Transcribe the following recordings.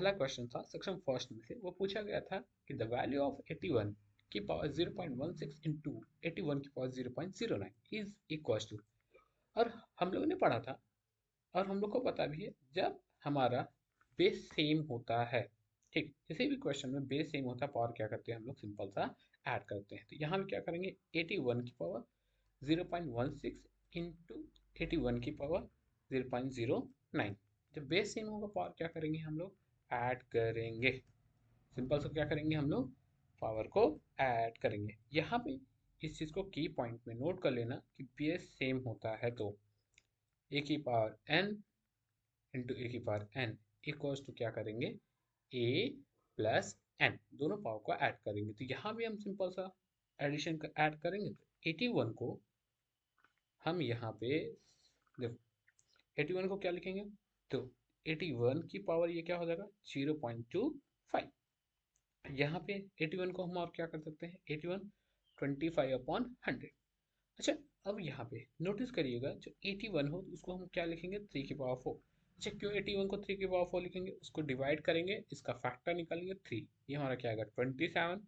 पहला क्वेश्चन था section first में से, वो पूछा गया था कि द वैल्यू ऑफ 81 की पावर 0.16 इंटू 81 की पावर 0.09 इज इक्वल टू, और हम लोगों ने पढ़ा था और हम लोग को पता भी है, जब हमारा बेस सेम होता है, ठीक, किसी भी क्वेश्चन में बेस सेम होता है, पावर क्या करते हैं हम लोग, सिंपल सा ऐड करते हैं। तो यहाँ पे क्या करेंगे, 81 की पावर 0.16 इंटू 81 की पावर 0.09, जब बेस सेम होगा पावर क्या करेंगे हम लोग, ऐड करेंगे। सिंपल सा क्या करेंगे हम लोग, पावर को ऐड करेंगे। यहाँ पे इस चीज़ को की पॉइंट में नोट कर लेना कि बेस सेम होता है तो ए की पावर n इंटू ए की पावर n इक्वल्स टू क्या करेंगे, a प्लस n, दोनों पावर को ऐड करेंगे। तो यहाँ भी हम सिंपल सा एडिशन का ऐड करेंगे, तो 81 को हम यहाँ पे देखो, 81 को क्या लिखेंगे, तो 81 की पावर ये क्या हो जाएगा 0.25, यहाँ पे 81 को हम और क्या कर सकते हैं, 81 25/100। अच्छा, अब यहाँ पे नोटिस करिएगा, जो 81 हो तो उसको हम क्या लिखेंगे, 3 की पावर 4। अच्छा, क्यों 81 को 3 की पावर 4 लिखेंगे, उसको डिवाइड करेंगे, इसका फैक्टर निकालेंगे 3, ये हमारा क्या आएगा 27,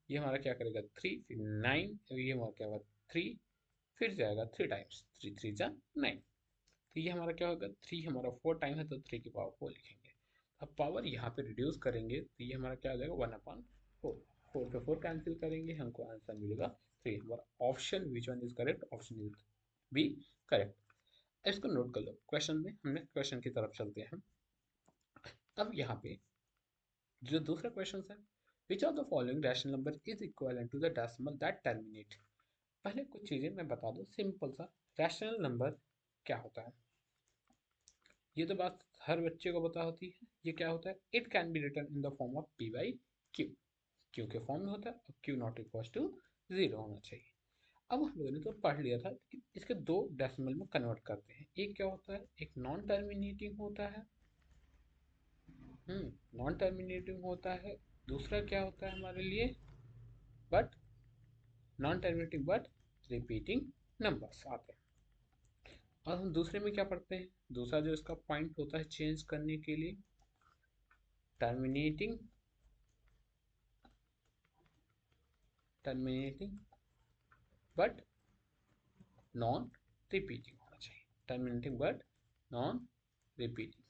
ये हमारा क्या करेगा 3, फिर 9, ये हमारा क्या होगा 3, फिर जाएगा 3 टाइम्स, 3 3 जा 9, तो ये हमारा क्या होगा 3, हमारा 4 टाइम है तो 3 की पावर 4 लिखेंगे। अब पावर यहाँ पे रिड्यूस करेंगे तो ये हमारा क्या हो जाएगा 1/4, 4 पे 4 कैंसिल करेंगे, हमको आंसर मिलेगा 3। हमारा option which one is correct, option is B correct. इसको नोट कर लो, क्वेश्चन में हमने क्वेश्चन की तरफ चलते हैं। अब यहाँ पे जो दूसरा क्वेश्चन है, which of the following rational number is equal to the decimal that terminate. पहले कुछ चीजें मैं बता दूं, सिंपल सा रैशनल नंबर क्या होता है, ये तो बात हर बच्चे को पता होती है। ये क्या होता है, it can be written in the form of P by Q, Q के फॉर्म में होता है, और क्यू नॉट इक्वल टू 0 होना चाहिए। अब हम लोगों ने तो पढ़ लिया था कि इसके दो डेसिमल में कन्वर्ट करते हैं, एक क्या होता है, एक नॉन टर्मिनेटिंग होता है, नॉन टर्मिनेटिंग होता है, दूसरा क्या होता है हमारे लिए, but non terminating but repeating numbers आते हैं। और हम दूसरे में क्या पढ़ते हैं, दूसरा जो इसका पॉइंट होता है चेंज करने के लिए, terminating terminating but non repeating होना चाहिए, टर्मिनेटिंग बट नॉन रिपीटिंग।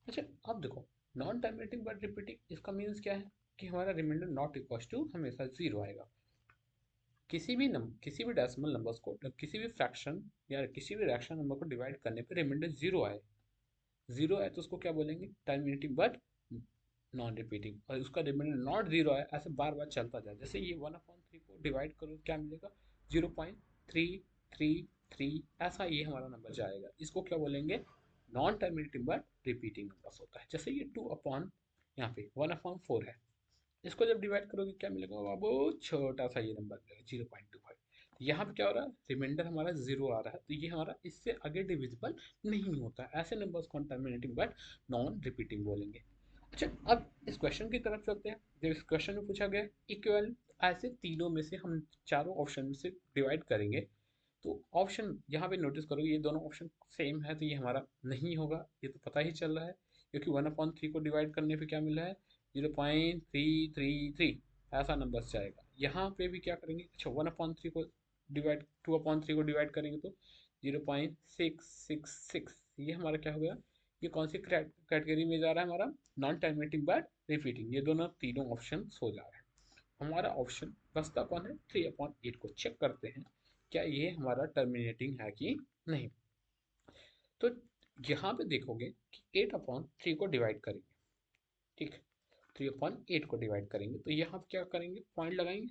अच्छा, अब देखो, नॉन टर्मिनेटिंग बट रिपीटिंग, इसका मीन्स क्या है कि हमारा रिमाइंडर नॉट इक्वल टू हमेशा 0 आएगा। किसी भी डेसिमल नंबर्स को, किसी भी फ्रैक्शन या किसी भी रैशनल नंबर को डिवाइड करने पर रिमाइंडर 0 आए, 0 आए तो उसको क्या बोलेंगे, टर्मिनेटिंग बट नॉन रिपीटिंग। और उसका रिमाइंडर नॉट 0 आए, ऐसे बार बार चलता जाए, जैसे ये 1/3 को डिवाइड करो क्या मिलेगा 0.333, ऐसा ये हमारा नंबर जाएगा, इसको क्या बोलेंगे, non terminating but repeating numbers होता है। जैसे ये 2 अपॉन, यहाँ पे 1/4 है, इसको जब डिवाइड करोगे क्या मिलेगा बाबू, छोटा सा ये नंबर मिलेगा 0.25। यहाँ पे क्या हो रहा है, रिमाइंडर हमारा 0 आ रहा है, तो ये हमारा इससे आगे डिविजिबल नहीं होता, ऐसे नंबर्स को हम टर्मिनेटिंग बट नॉन रिपीटिंग बोलेंगे। अच्छा, अब इस क्वेश्चन की तरफ चलते हैं। जब इस क्वेश्चन में पूछा गया इक्वल, ऐसे तीनों में से हम चारों ऑप्शन में से डिवाइड करेंगे, तो ऑप्शन यहाँ पे नोटिस करोगे ये दोनों ऑप्शन सेम है, तो ये हमारा नहीं होगा, ये तो पता ही चल रहा है, क्योंकि 1/3 को डिवाइड करने पे क्या मिला है 0.333, ऐसा नंबर जाएगा। यहाँ पे भी क्या करेंगे, अच्छा 1/3 को डिवाइड, 2/3 को डिवाइड करेंगे तो 0.666, ये हमारा क्या हो गया, ये कौन सी कैटेगरी में जा रहा है हमारा, नॉन टर्मिनेटिंग बट रिपीटिंग, ये दोनों तीनों ऑप्शन हो जा रहे हैं। हमारा ऑप्शन बचता कौन है, 3/8 को चेक करते हैं क्या ये हमारा टर्मिनेटिंग है कि नहीं। तो यहाँ पे देखोगे कि 8/3 को डिवाइड करेंगे, ठीक है, 3/8 को डिवाइड करेंगे, तो यहाँ पे क्या करेंगे, पॉइंट लगाएंगे,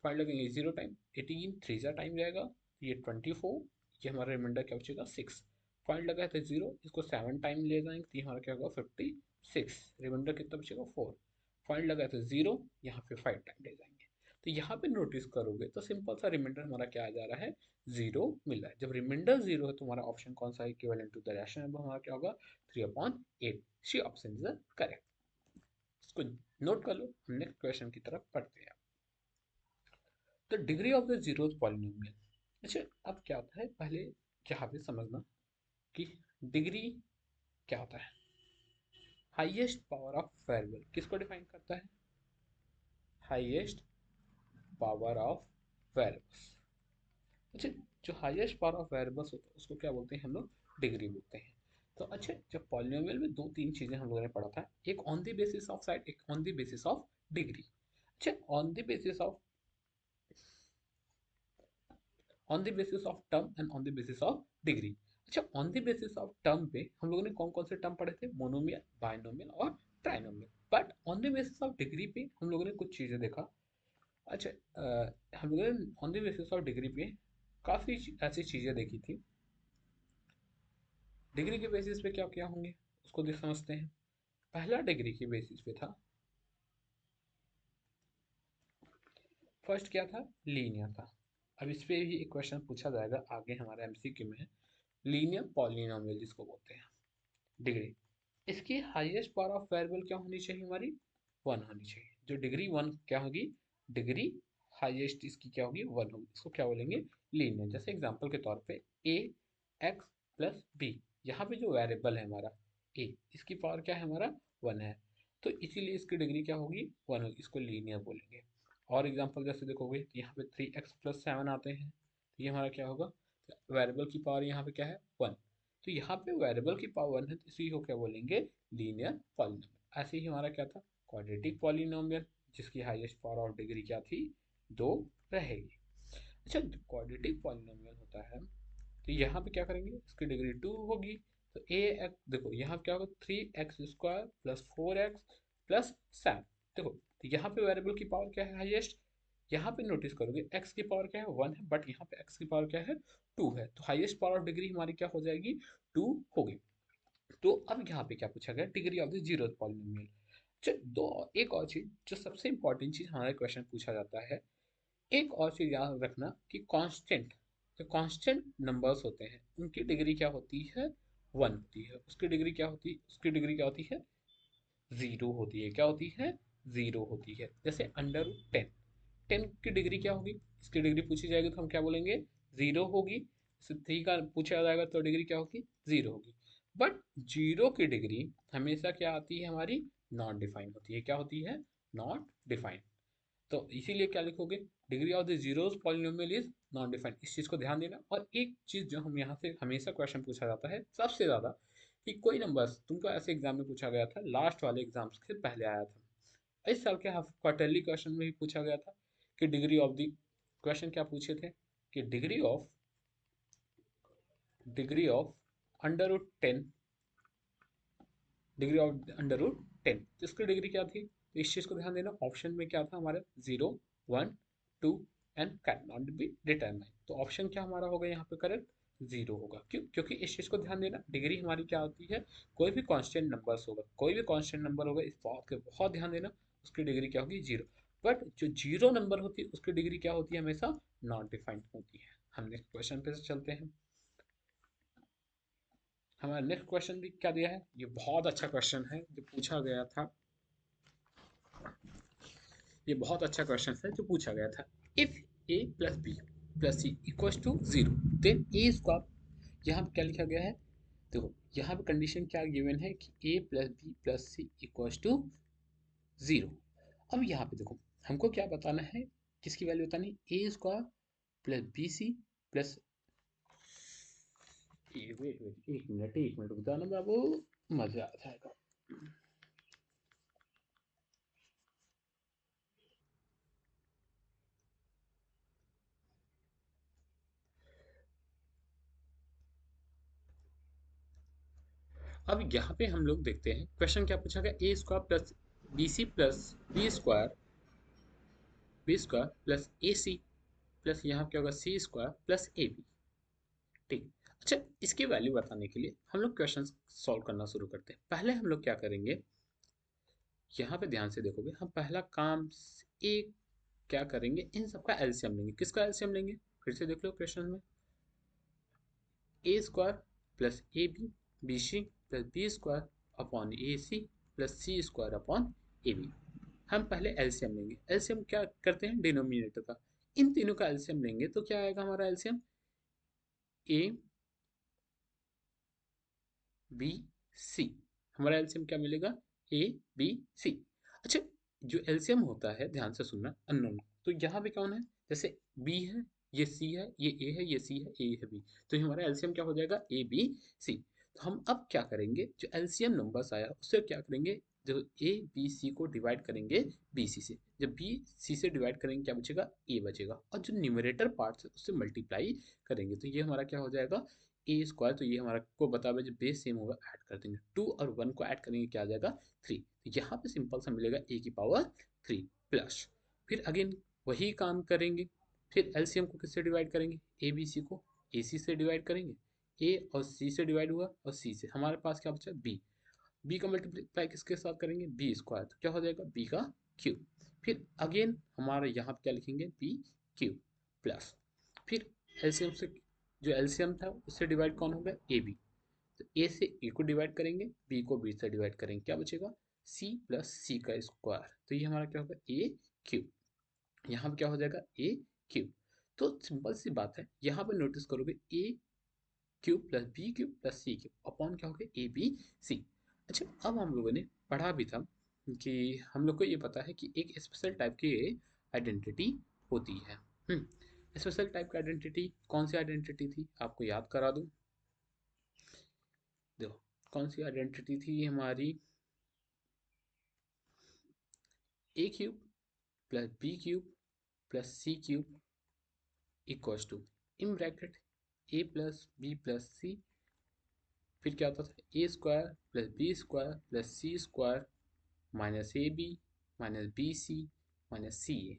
पॉइंट लगेंगे 0 टाइम, 18 3 ज़ा टाइम जाएगा, ये 24, ये हमारा रिमाइंडर क्या बचेगा 6, पॉइंट लगा है तो 0, इसको 7 टाइम ले जाएंगे तो ये हमारा क्या होगा 56, रिमाइंडर कितना बचेगा 4, पॉइंट लगा है तो 0, यहाँ पे 5 टाइम ले जाएंगे। तो यहाँ पे नोटिस करोगे तो सिंपल सा रिमाइंडर हमारा क्या आ जा रहा है, 0 मिल रहा है। जब रिमाइंडर 0 है तो हमारा ऑप्शन कौन सा है, equivalent to the rational number, हमारा क्या होगा 3/8, सी ऑप्शन इज करेक्ट। इसको नोट कर लो, हम नेक्स्ट क्वेश्चन की तरफ पढ़ते हैं। The degree of the zeroth polynomial. अच्छा, अब क्या होता है, पहले यहाँ पे समझना कि डिग्री क्या होता है। हाईएस्ट पावर ऑफ वेरिएबल किसको डिफाइन करता है? Highest power of variables. अच्छा, जो हाईएस्ट पावर ऑफ वेरिएबल्स होता है उसको क्या बोलते हैं हम लोग? डिग्री बोलते हैं। तो अच्छा, जब पॉलिनोमियल में दो तीन चीजें हम लोगों ने पढ़ा था, एक on the basis of side, एक on the basis of degree. अच्छा, on the basis of term and on the basis of degree. अच्छा, on the basis of term पे हम लोगों ने कौन कौन से टर्म पढ़े थे? मोनोमियल, बाइनोमियल और trinomial. But on the basis of degree पे हम लोगों ने कुछ चीजें देखा। अच्छा, हम लोगों ने on the basis of degree पे काफी ऐसी चीजें देखी थी। डिग्री के बेसिस पे क्या क्या होंगे उसको देख समझते हैं। पहला डिग्री के बेसिस पे था, फर्स्ट क्या था? लीनियर था। अब इस पे भी एक क्वेश्चन पूछा जाएगा आगे हमारे एमसीक्यू में, लीनियर पॉलिनोमियल जिसको बोलते हैं। डिग्री, इसकी हाईएस्ट पावर ऑफ वेरिएबल क्या होनी चाहिए हमारी? वन होनी चाहिए। जो डिग्री वन क्या होगी? डिग्री हाईएस्ट इसकी क्या होगी? वन होगी। इसको क्या बोलेंगे? लीनियर। जैसे एग्जांपल के तौर पे ए एक्स प्लस बी, यहाँ पे जो वेरिएबल है हमारा ए, इसकी पावर क्या है हमारा? वन है। तो इसीलिए इसकी डिग्री क्या होगी? वन होगी। इसको लीनियर बोलेंगे। और एग्जांपल जैसे देखोगे तो यहाँ पे थ्री एक्स प्लस सेवन आते हैं, तो ये हमारा क्या होगा? वेरिएबल की पावर यहाँ पे क्या है? वन। तो यहाँ पे वेरिएबल की पावर वन है, तो इसी को क्या बोलेंगे? Linear polynomial. ऐसे ही हमारा क्या था? क्वाड्रेटिक पॉलिनोमियल, जिसकी हाईएस्ट पावर ऑफ डिग्री क्या थी? दो रहेगी। अच्छा, क्वाड्रेटिक पॉलिनोमियल होता है तो यहाँ पे क्या करेंगे? इसकी डिग्री टू होगी। तो ए एक्स, देखो यहाँ पे क्या होगा? Three x square plus four x plus seven. देखो, तो यहाँ पे वेरिएबल की पावर क्या है हाईएस्ट? यहाँ पे नोटिस करोगे एक्स की पावर क्या है? वन है, बट यहाँ पे एक्स की पावर क्या है? टू है। तो हाईएस्ट पावर ऑफ डिग्री हमारी क्या हो जाएगी? टू होगी। तो अब यहाँ पे क्या पूछा गया? Degree of the zero polynomial. दो, एक और चीज जो सबसे इंपॉर्टेंट चीज हमारे क्वेश्चन पूछा जाता है, एक और चीज याद रखना कि कांस्टेंट, जो कांस्टेंट नंबर्स होते हैं उनकी डिग्री क्या होती है? वन होती है। उसकी डिग्री क्या होती है? उसकी डिग्री क्या होती है? जीरो होती है। क्या होती है? जीरो होती है। जैसे अंडर रूट टेन, टेन की डिग्री क्या होगी? इसकी डिग्री पूछी जाएगी तो हम क्या बोलेंगे? जीरो होगी। थ्री का पूछा जाएगा तो डिग्री क्या होगी? जीरो होगी। बट जीरो की डिग्री हमेशा क्या आती है हमारी? नॉट डिफाइंड होती है। क्या होती है? Not defined. तो इसीलिए क्या लिखोगे? Degree of the zeros polynomial is not defined. इस चीज को ध्यान देना। और एक चीज जो हम यहाँ से हमेशा क्वेश्चन पूछा जाता है सबसे ज्यादा, कि कोई नंबर तुमको ऐसे एग्जाम में पूछा गया था, लास्ट वाले एग्जाम्स से पहले आया था, इस साल के हाफ क्वार्टरली क्वेश्चन में भी पूछा गया था कि डिग्री ऑफ द, क्वेश्चन क्या पूछे थे कि degree of under root ten, degree of under root ten, तो इसकी डिग्री क्या थी? तो इस चीज को ध्यान देना। ऑप्शन में क्या था हमारे? Zero, one, two and can not be determine. तो ऑप्शन क्या हमारा होगा यहाँ पे करेक्ट? जीरो होगा। क्यों? क्योंकि इस चीज को ध्यान देना, डिग्री हमारी क्या होती है? कोई भी कांस्टेंट नंबर होगा, कोई भी कांस्टेंट नंबर होगा, इस बात के बहुत ध्यान देना, उसकी डिग्री क्या होगी? जीरो। बट जो जीरो नंबर होती है उसकी डिग्री क्या होती है? हमेशा नॉट डिफाइंड होती है। हम नेक्स्ट क्वेश्चन पे चलते हैं। हमारा नेक्स्ट क्वेश्चन भी क्या दिया है? ये बहुत अच्छा क्वेश्चन है जो पूछा गया था। ये बहुत अच्छा क्वेश्चन है जो पूछा गया था। If A plus B plus C equals to zero, then A square. यहाँ पे क्या लिखा गया है? देखो, यहाँ पे कंडीशन क्या गिवन है कि A plus B plus C equals to zero. अब यहाँ पे देखो, हमको क्या बताना है? किसकी वैल्यू बतानी? A square plus B C plus, wait wait एक मिनट रुक जाना बाबू, मजा आ जाएगा। अब यहाँ पे हम लोग देखते हैं क्वेश्चन क्या पूछा गया। A square plus B C plus B square plus A C plus यहाँ क्या होगा? C square plus A B. ठीक। अच्छा, इसकी वैल्यू बताने के लिए हम लोग क्वेश्चन सॉल्व करना शुरू करते हैं। पहले हम लोग क्या करेंगे, यहाँ पे ध्यान से देखोगे, हम पहला काम एक क्या करेंगे, इन सबका एलसीएम लेंगे। किसका एलसीएम लेंगे? फिर से देख लो क्वेश्चन में, A square plus A B, B C plus B square upon A C plus C square upon A B. हम पहले एलसीएम लेंगे। एलसीएम क्या करते हैं? डिनोमिनेटर का। इन तीनों का एलसीएम लेंगे तो क्या आएगा हमारा एलसीएम? A B C. हमारा एलसीएम क्या मिलेगा, ए बी सी। अच्छा, जो एलसीएम होता है, ध्यान से सुनना, अननोन, तो यहाँ पे कौन है, जैसे बी है, ये सी है, ये ए है, ये सी है, ये है बी, तो ये हमारा एलसीएम क्या हो जाएगा, ए बी सी। तो हम अब क्या करेंगे, जो एलसीएम नंबर्स आया उससे क्या करेंगे, जो ए बी सी को डिवाइड करेंगे बी सी से, जब बी सी से डिवाइड करेंगे क्या बचेगा, ए बचेगा, और जो न्यूमरेटर पार्ट है उससे मल्टीप्लाई करेंगे, तो ये हमारा क्या हो जाएगा, ए स्क्वायर, तो ये हमारा को बता हुआ जो बेस सेम होगा ऐड कर देंगे, 2 और 1 को ऐड करेंगे क्या आ जाएगा 3, तो यहाँ पे सिंपल सा मिलेगा ए की पावर 3 प्लस, फिर अगेन वही काम करेंगे, फिर एलसीएम को किससे डिवाइड करेंगे, ए बी सी को ए सी से डिवाइड करेंगे, ए और सी से डिवाइड हुआ और सी से, हमारे पास क्या बचा बी, बी का मल्टीप्लाई किसके साथ करेंगे, बी स्क्वायर, तो क्या हो जाएगा बी का क्यूब, फिर अगेन हमारा यहाँ पे क्या लिखेंगे बी क्यूब प्लस, फिर एलसीएम से, जो एलसीएम था उससे डिवाइड कौन होगा, ए बी, तो ए से ए को डिवाइड करेंगे, बी को बी से डिवाइड करेंगे, क्या बचेगा सी प्लस सी का स्क्वायर, तो ये हमारा क्या होगा ए क्यूब, यहाँ पे क्या हो जाएगा ए क्यूब। तो सिंपल सी बात है, यहाँ पे नोटिस करोगे A cube plus B cube plus C cube upon क्या हो गया ए बी सी। अच्छा, अब हम लोगों ने पढ़ा भी था कि हम लोग को ये पता है कि एक स्पेशल टाइप की आइडेंटिटी होती है। स्पेशल टाइप की आइडेंटिटी कौन सी आइडेंटिटी थी, आपको याद करा दूं, देखो कौन सी आइडेंटिटी थी हमारी, A cube plus B cube plus C cube equals to, in bracket A plus B plus C, फिर क्या होता था A square plus B square plus C square minus A B minus B C minus C A,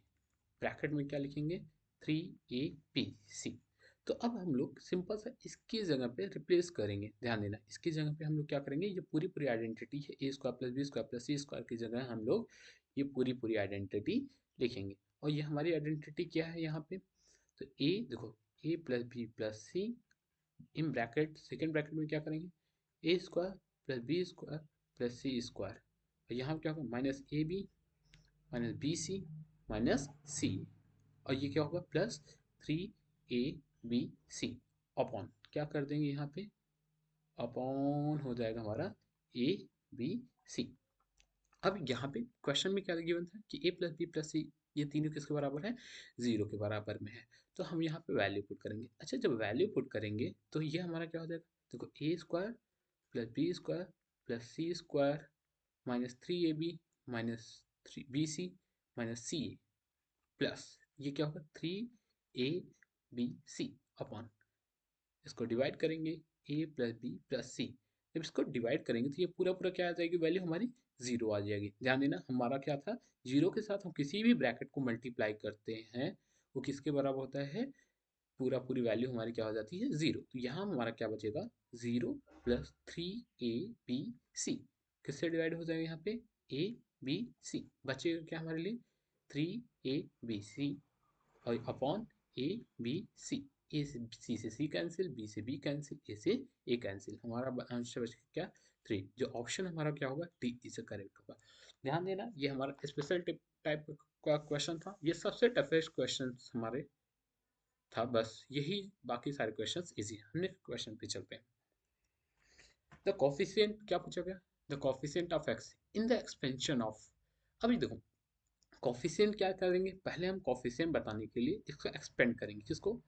bracket में क्या लिखेंगे 3ab सी। तो अब हम लोग सिंपल सा इसकी जगह पे रिप्लेस करेंगे, ध्यान देना, इसकी जगह पे हम लोग क्या करेंगे, ये पूरी पूरी आइडेंटिटी है A square plus B square plus C square की जगह हम लोग ये पूरी पूरी आइडेंटिटी लिखेंगे, और ये हमारी आइडेंटिटी क्या है यहाँ पे, तो ए देखो A plus B plus C, in bracket second bracket में क्या करेंगे A square plus B square plus C square, और यहाँ क्या होगा minus A B minus B C minus C, और ये क्या होगा प्लस 3ab अपॉन क्या कर देंगे यहाँ पे, अपॉन हो जाएगा हमारा ए बी सी। अब यहाँ पे क्वेश्चन में क्या गिवन था कि ए प्लस बी प्लस सी ये तीनों किसके बराबर है, जीरो के बराबर में है, तो हम यहाँ पे वैल्यू पुट करेंगे। अच्छा, जब वैल्यू पुट करेंगे तो ये हमारा क्या हो जाएगा, देखो A square plus B square plus C square minus 3ab minus 3bc minus C A plus ये क्या होगा 3abc अपॉन, इसको डिवाइड करेंगे A plus B plus C, जब इसको डिवाइड करेंगे तो ये पूरा पूरा क्या आ जाएगी वैल्यू हमारी जीरो आ जाएगी। ध्यान देना, हमारा क्या था, जीरो के साथ हम किसी भी ब्रैकेट को मल्टीप्लाई करते हैं वो किसके बराबर होता है, पूरा पूरी वैल्यू हमारी क्या हो जाती है जीरो, तो यहाँ हमारा क्या बचेगा जीरो प्लस 3ab सी, किससे डिवाइड हो जाएगा यहाँ पे ए बी सी, बचेगा क्या हमारे लिए 3ab और अपॉन ए बी सी, ए से सी से सी कैंसिल, बी से बी कैंसिल, ए से ए कैंसिल, हमारा आंसर बच क्या 3, जो ऑप्शन हमारा क्या होगा डी इज करेक्ट होगा। ध्यान देना, ये हमारा स्पेशल टाइप का क्वेश्चन था, ये सबसे टफेस्ट क्वेश्चन हमारे था, बस यही, बाकी सारे क्वेश्चंस इजी है। नेक्स्ट क्वेश्चन पे चलते हैं। द कोफिशिएंट क्या पूछा गया, the coefficient of x in the expansion of, अभी देखो कॉफिशिएंट क्या करेंगे, पहले हम कॉफिशिएंट बताने के लिए इसको एक्सपेंड करेंगे, किसको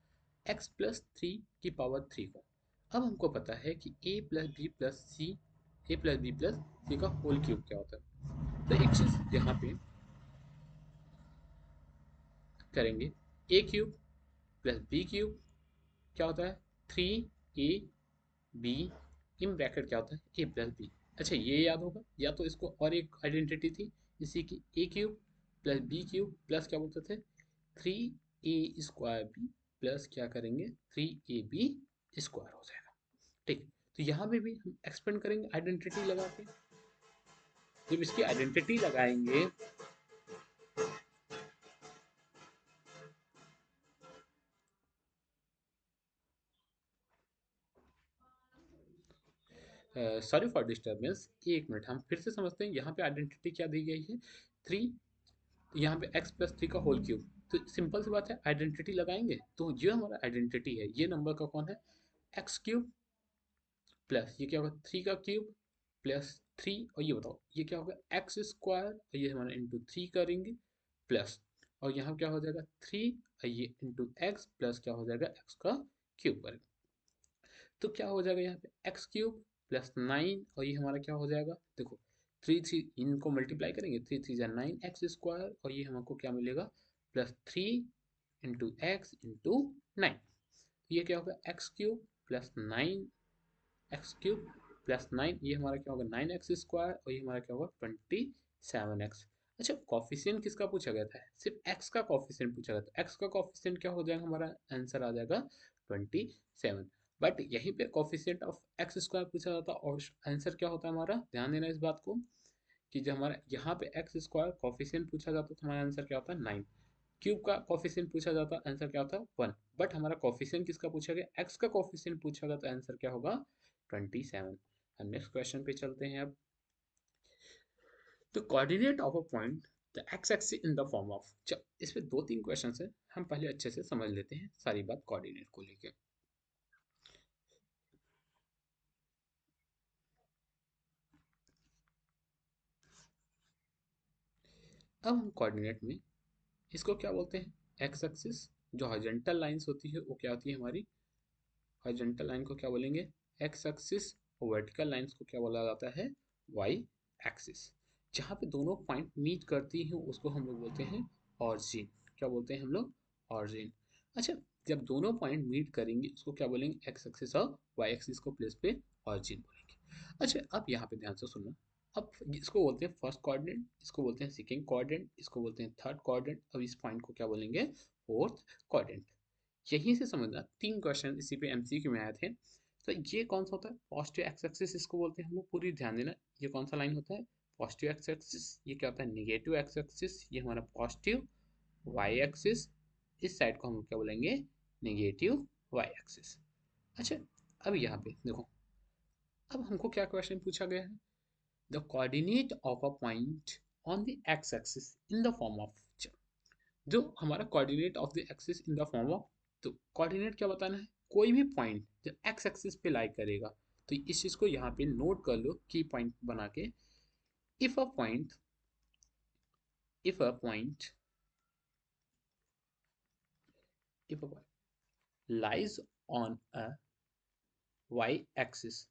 x प्लस थ्री की पावर थ्री को। अब हमको पता है कि a plus B plus C, A plus B plus C का होल क्यूब क्या होता है, तो एक चीज यहाँ पे करेंगे, ए क्यूब प्लस बी क्यूब क्या होता है 3ab इन ब्रैकेट क्या होता है ए प्लस बी। अच्छा, ये याद होगा, या तो इसको और एक आइडेंटिटी थी इसी की, A cube plus B cube plus क्या बोलते थे 3a स्क्वायर बी प्लस क्या करेंगे 3ab स्क्वायर हो जाएगा। ठीक, तो यहाँ पे भी हम एक्सपेंड करेंगे आइडेंटिटी लगा के, जब इसकी आइडेंटिटी लगाएंगे, सॉरी फॉर डिस्टर्बेंस, एक मिनट हम फिर से समझते हैं, यहाँ पे आइडेंटिटी क्या दी गई है 3, यहाँ पे x प्लस थ्री का होल क्यूब, तो सिंपल सी बात है आइडेंटिटी लगाएंगे, तो जो हमारा आइडेंटिटी है ये नंबर का कौन है एक्स क्यूब प्लस ये क्या होगा थ्री का क्यूब प्लस 3, और ये बताओ ये क्या होगा, एक्स स्क्वायर, और ये हमारा इंटू 3 करेंगे प्लस, और यहाँ क्या हो जाएगा 3, और ये इंटू एक्स प्लस क्या हो जाएगा एक्स का क्यूब करेंगे। तो क्या हो जाएगा यहाँ पे एक्स क्यूब प्लस 9, और ये हमारा क्या हो जाएगा, देखो 3 इनको मल्टीप्लाई करेंगे, 3 3 9 एक्स स्क्वायर, और ये हमको क्या मिलेगा प्लस 3 इंटू एक्स इंटू 9, ये क्या होगा एक्स क्यूब प्लस 9 ये हमारा क्या होगा 9x स्क्वायर, और ये हमारा क्या होगा 27x। अच्छा, कॉफिशिएंट किसका पूछा गया था, सिर्फ x का कॉफिशिएंट पूछा गया था, x का कॉफिशिएंट क्या हो जाएगा, हमारा आंसर आ जाएगा 27। बट यहीं पे कॉफिशिएंट ऑफ एक्स स्क्वायर पूछा जाता और आंसर क्या होता है हमारा, ध्यान देना इस बात को कि जब हमारा यहाँ पे एक्स स्क्वायर कॉफिशिएंट पूछा जाता तो हमारा आंसर क्या होता है 9, क्यूब का कॉफिशिएंट पूछा जाता आंसर क्या होता है 1, बट हमारा कॉफिशिएंट किसका पूछा गया, एक्स का कॉफिशिएंट पूछा गया तो आंसर क्या होगा 27। हम नेक्स्ट क्वेश्चन पे चलते हैं अब। The coordinate of a point the x axis in the form of, इस पे 2 3 क्वेश्चन है, हम पहले अच्छे से समझ लेते हैं सारी बात कोऑर्डिनेट को लेकर। अब हम कोऑर्डिनेट में इसको क्या बोलते हैं, एक्स एक्सिस, जो हॉरिजॉन्टल लाइंस होती है वो क्या होती है हमारी, हॉरिजॉन्टल लाइन को क्या बोलेंगे एक्स एक्सिस, और वर्टिकल लाइंस को क्या बोला जाता है वाई एक्सिस। जहाँ पे दोनों पॉइंट मीट करती हैं उसको हम लोग बोलते हैं ऑरिजिन, क्या बोलते हैं हम लोग ऑरिजिन। अच्छा, जब दोनों पॉइंट मीट करेंगे उसको क्या बोलेंगे, एक्स एक्सिस और वाई एक्सिस को प्लेस पे ऑरिजिन बोलेंगे। अच्छा, अब यहाँ पे ध्यान से सुनना, अब इसको बोलते हैं फर्स्ट कोऑर्डिनेट, इसको बोलते हैं सेकंड कोऑर्डिनेट, इसको बोलते हैं थर्ड कोऑर्डिनेट, अब इस पॉइंट को क्या बोलेंगे फोर्थ कोऑर्डिनेट। यहीं से समझना 3 क्वेश्चन इसी पे एमसीक्यू में आए थे। तो ये कौन सा होता है पॉजिटिव एक्स एक्सिस, इसको बोलते हैं हम लोग, पूरी ध्यान देना, ये कौन सा लाइन होता है पॉजिटिव एक्स एक्सिस, ये क्या होता है नेगेटिव एक्स एक्सिस, ये हमारा पॉजिटिव वाई एक्सिस, इस साइड को हम क्या बोलेंगे नेगेटिव वाई एक्सिस। अच्छा, अब यहाँ पे देखो, अब हमको क्या क्वेश्चन पूछा गया है, the coordinate of a point on the x axis in the form of, जो हमारा coordinate of the axis in the form of, तो कोऑर्डिनेट क्या बताना है, कोई भी पॉइंट जब एक्स एक्सिस पे लाई करेगा, तो इस चीज को यहाँ पे नोट कर लो की पॉइंट बना के, if a point if a point if a point lies on a Y axis,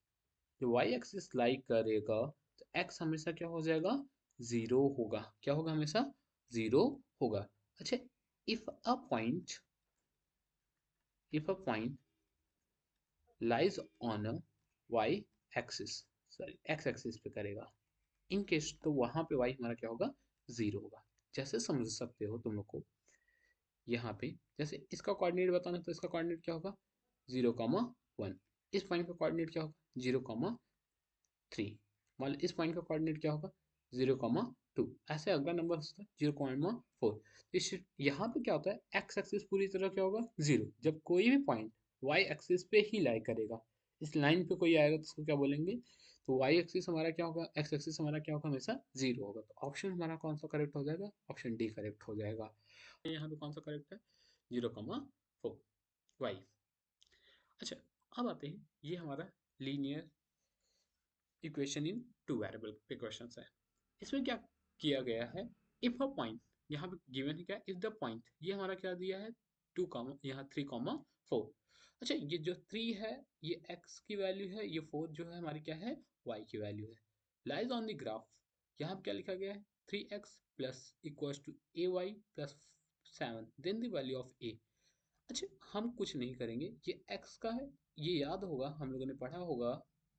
जो वाई एक्सिस लाई करेगा तो एक्स हमेशा क्या हो जाएगा जीरो होगा, क्या होगा हमेशा जीरो होगा। अच्छा, if a point if a point lies on a Y axis, sorry X axis पे करेगा इन केस, तो वहां पे वाई हमारा क्या होगा जीरो होगा। जैसे समझ सकते हो तुम लोग को, यहाँ पे जैसे इसका कोऑर्डिनेट बताना तो इसका कोऑर्डिनेट क्या होगा 0,1, इस पॉइंट का कोऑर्डिनेट क्या होगा 0,3, मान लो इस पॉइंट का कोऑर्डिनेट क्या होगा 0,2, ऐसे अगला नंबर होता है 0,4। इस यहाँ पे क्या होता है एक्स एक्सिस पूरी तरह क्या होगा जीरो, जब कोई भी पॉइंट वाई एक्सिस पे ही लाई करेगा, इस लाइन पे कोई आएगा तो उसको क्या बोलेंगे, तो वाई एक्सिस हमारा क्या होगा, एक्स एक्सिस हमारा क्या होगा हमेशा जीरो होगा। तो ऑप्शन हमारा कौन सा करेक्ट हो जाएगा, ऑप्शन डी करेक्ट हो जाएगा। यहाँ पे कौन सा करेक्ट है 0,4 वाई। अच्छा, अब आते हैं ये हमारा linear equation in two variable पे क्वेश्चन है। इसमें क्या किया गया है, इफ अ पॉइंट, यहाँ पे गिवन है क्या इफ द पॉइंट, ये हमारा क्या दिया है 2 कॉमा यहाँ 3,4। अच्छा, ये जो 3 है ये x की वैल्यू है, ये 4 जो है हमारी क्या है y की वैल्यू है। लाइज ऑन द ग्राफ, यहाँ पे क्या लिखा गया है 3x plus equals to A Y plus 7 then the value of a। अच्छा, हम कुछ नहीं करेंगे, ये x का है, ये याद होगा हम लोगों ने पढ़ा होगा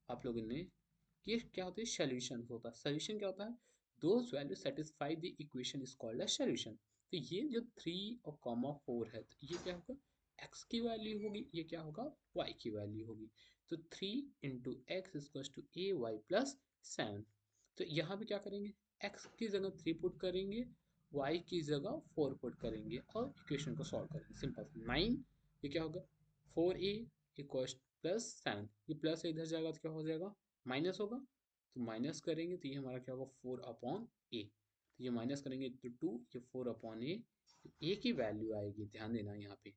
आप लोगों ने कि ये क्या होता है सॉल्यूशन होता है। सॉल्यूशन क्या होता है, those value satisfy the equation is called as solution. तो ये जो 3 और कॉमा 4 है तो ये क्या होगा x की वैल्यू होगी, ये क्या होगा y की वैल्यू होगी। तो 3 into X equals to A Y plus 7। तो यहाँ पे क्या करेंगे x की जगह 3 पुट करेंगे, y की जगह 4 पुट करेंगे और इक्वेशन को सॉल्व करेंगे, सिंपल 9, ये क्या होगा 4a इक्वल्स प्लस 7, ये प्लस इधर जाएगा तो क्या हो जाएगा माइनस होगा, तो माइनस करेंगे तो ये हमारा क्या होगा 4/a, तो ये माइनस करेंगे तो 2, ये 4/a, ए की वैल्यू आएगी, ध्यान देना यहाँ पे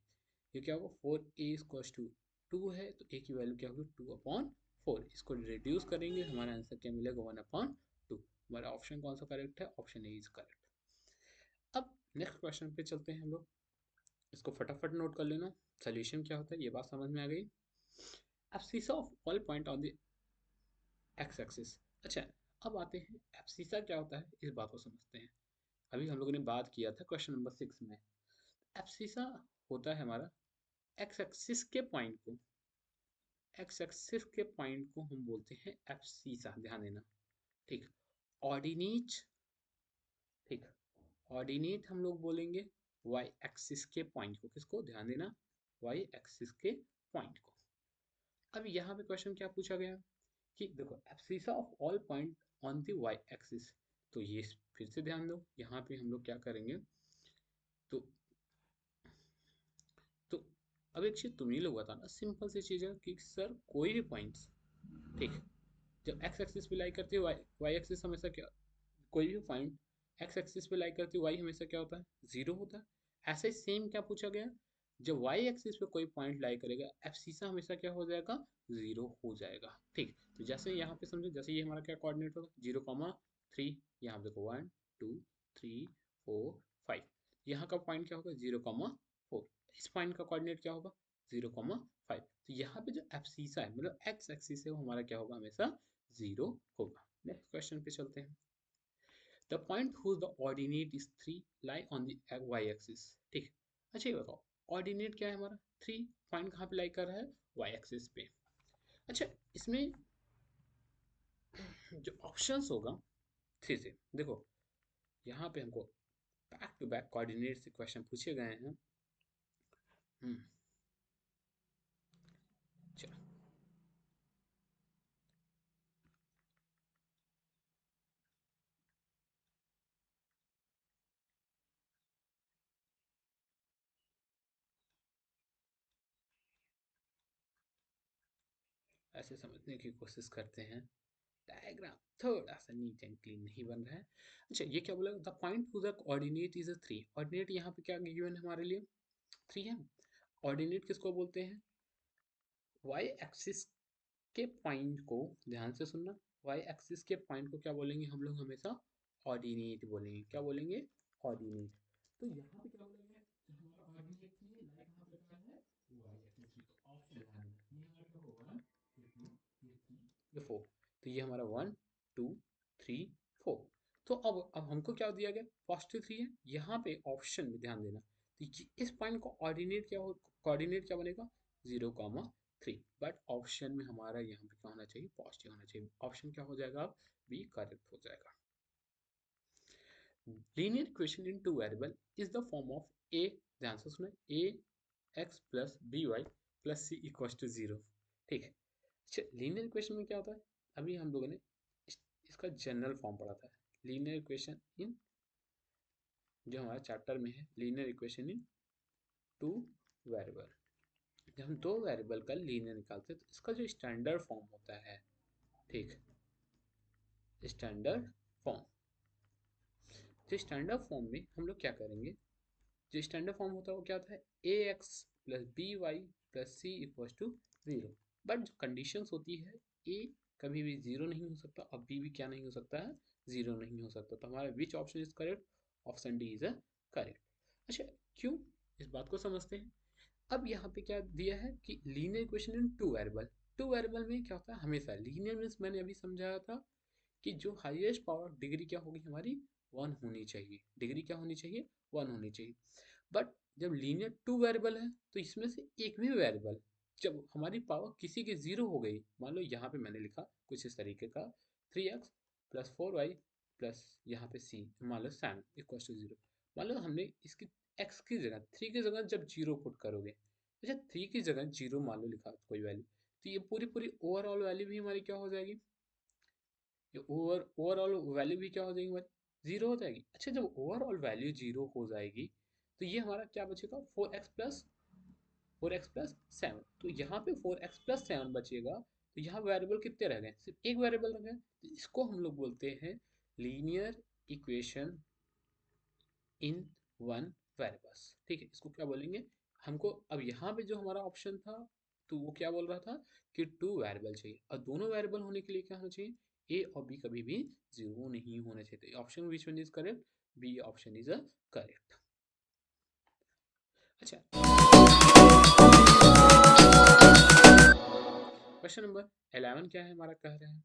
ये क्या होगा 4a इक्वल्स टू 2 है तो a की वैल्यू क्या होगी 2/4। 4। इसको रिड्यूस करेंगे, हमारा आंसर क्या मिलेगा, 1/2। हमारा ऑप्शन कौन सा करेक्ट है, ऑप्शन ए इज करेक्ट। अब नेक्स्ट क्वेश्चन पे चलते हैं हम लोग, इसको फटाफट नोट कर लेना। सोल्यूशन क्या होता है ये बात समझ में आ गई। Abscissa of all point on the x axis. अच्छा, अब आते हैं एब्सिसा क्या होता है, इस बात को समझते हैं। अभी हम लोगों ने बात किया था क्वेश्चन नंबर 6 में। एब्सिसा होता है हमारा एक्स एक्सिस के पॉइंट को, एक्स एक्सिस के पॉइंट को हम बोलते हैं एब्सिसा, ध्यान देना। ठीक, ऑर्डिनेट, ठीक, ऑर्डिनेट हम लोग बोलेंगे वाई एक्सिस के पॉइंट को, किसको, ध्यान देना, वाई एक्सिस के पॉइंट को। अब यहाँ पे क्वेश्चन क्या पूछा गया कि देखो abscissa of all point on the Y axis. तो ये फिर से ध्यान दो, यहाँ पे हम लोग क्या करेंगे, तो तो अब एक चीज तुम ही लोग बताना, सिंपल सी चीज है कि सर कोई भी पॉइंट्स, ठीक, जब एक्स एक्सिस पे लाई करती है, वाई वाई एक्सिस हमेशा क्या, कोई भी पॉइंट एक्स एक्सिस पे लाई करती है, वाई हमेशा क्या होता है, जीरो होता है। ऐसे सेम क्या पूछा गया, जब वाई एक्सिस पे कोई पॉइंट लाई करेगा, एब्सिसा हमेशा क्या हो जाएगा, जीरो हो जाएगा। ठीक, तो जैसे यहाँ पे समझो, जैसे ये हमारा क्या कोऑर्डिनेट होगा, 0,3, यहाँ पे देखो 1 2 3 4 5, यहाँ का पॉइंट क्या होगा, 0,4। इस पॉइंट का कोऑर्डिनेट क्या होगा, 0,5। तो यहाँ पे जो एब्सिसा है, मतलब एक्स एक्सिस है, वो हमारा क्या होगा, हमेशा जीरो होगा। नेक्स्ट क्वेश्चन पे चलते हैं। The point whose the ordinate is 3 lie on the y axis। ठीक, अच्छा ये बताओ ऑर्डिनेट क्या है हमारा, 3, पॉइंट कहाँ पे लाई कर रहा है, y एक्सिस पे। अच्छा, इसमें जो ऑप्शंस होगा, फिर से देखो, यहाँ पे हमको बैक टू बैक कोऑर्डिनेट से क्वेश्चन पूछे गए हैं। हम्म, चलो ऐसे समझने की कोशिश करते हैं। डायग्राम थोड़ा सा नीट एंड क्लीन नहीं बन रहा है। अच्छा, ये क्या बोला, the point two the coordinate is a 3। Ordinate यहाँ पे क्या गिवन है हमारे लिए, 3 है। ऑर्डिनेट किसको बोलते हैं, वाई एक्सिस के पॉइंट को, ध्यान से सुनना, वाई एक्सिस के पॉइंट को क्या बोलेंगे हम लोग, हमेशा ऑर्डिनेट बोलेंगे। क्या बोलेंगे, ऑर्डिनेट। तो यहाँ पे क्या बोला गया है कि हमारा ऑर्डिनेट की है, लाइक कहाँ पे रखा है, वाई एक्सिस पे। तो ऑप्शन ध्यान देना, ये हमारा क्या होगा, 1 ये 2 ये 3 ये 4। तो ये हमारा 1 2 3 4। तो अब हमको क्या दिया गया, पॉजिटिव 3 है। यहाँ पे ऑप्शन में ध्यान देना, तो इस पॉइंट को ऑर्डिनेट क्या हो, कोऑर्डिनेट क्या बनेगा, 0,3। बट ऑप्शन में हमारा यहाँ पे क्या होना चाहिए, पॉजिटिव होना चाहिए। ऑप्शन क्या हो जाएगा, अब बी करेक्ट हो जाएगा। Linear equation in two variable is the form of A, ध्यान से सुने, A X plus B Y plus C equal to 0। ठीक है, अच्छा लीनियर इक्वेशन में क्या होता है, अभी हम लोगों ने इसका जनरल फॉर्म पढ़ा था। लीनियर इक्वेशन इन, जो हमारा चैप्टर में है, linear equation in two variable. जब हम दो वेरिएबल का लीनियर निकालते हैं तो इसका जो स्टैंडर्ड फॉर्म होता है, ठीक, स्टैंडर्ड फॉर्म, जो स्टैंडर्ड फॉर्म में हम लोग क्या करेंगे, जो स्टैंडर्ड फॉर्म होता है वो क्या होता है, A X plus B Y plus C equal to 0। But जो कंडीशंस होती है, ए कभी भी जीरो नहीं हो सकता और बी भी क्या नहीं हो सकता है, जीरो नहीं हो सकता। तो हमारा which option is correct, option D is a correct. अच्छा, क्यों, इस बात को समझते हैं। अब यहाँ पे क्या दिया है कि linear equation in two variable. Two variable में क्या होता है, हमेशा लीनियर मीन्स मैंने अभी समझाया था कि जो हाईएस्ट पावर डिग्री क्या होगी हमारी, 1 होनी चाहिए। डिग्री क्या होनी चाहिए, 1 होनी चाहिए। बट जब लीनियर टू वेरिएबल है तो इसमें से एक भी वेरिएबल जब हमारी पावर किसी की जीरो हो गई, मान लो यहाँ पे मैंने लिखा कुछ इस तरीके का, 3x प्लस 4y प्लस यहाँ पे c, मान लो 7 इक्वल टू 0। मान लो हमने इसकी x की जगह 3 की जगह जब जीरो पुट करोगे, अच्छा 3 की जगह जीरो मान लो लिखा कोई वैल्यू, तो ये पूरी पूरी ओवरऑल वैल्यू भी हमारी क्या हो जाएगी, ये ओवरऑल वैल्यू भी क्या हो जाएगी हमारी, जीरो हो जाएगी। अच्छा, जब ओवरऑल वैल्यू जीरो हो जाएगी तो ये हमारा क्या बचेगा, 4x प्लस 7। तो यहाँ पे 4x प्लस 7 बचेगा। तो यहाँ वेरिएबल कितने रह गए, सिर्फ एक वेरिएबल रह गए। तो इसको हम लोग बोलते हैं linear equation in one variables. ठीक है, इसको क्या बोलेंगे हमको। अब यहाँ पे जो हमारा ऑप्शन था तो वो क्या बोल रहा था कि 2 वेरिएबल चाहिए, और दोनों वेरिएबल होने के लिए क्या होना चाहिए, ए और बी कभी भी 0 नहीं होना चाहिए। Option which one is correct, B option is a correct. अच्छा, क्वेश्चन नंबर 11 क्या है हमारा, कह रहे हैं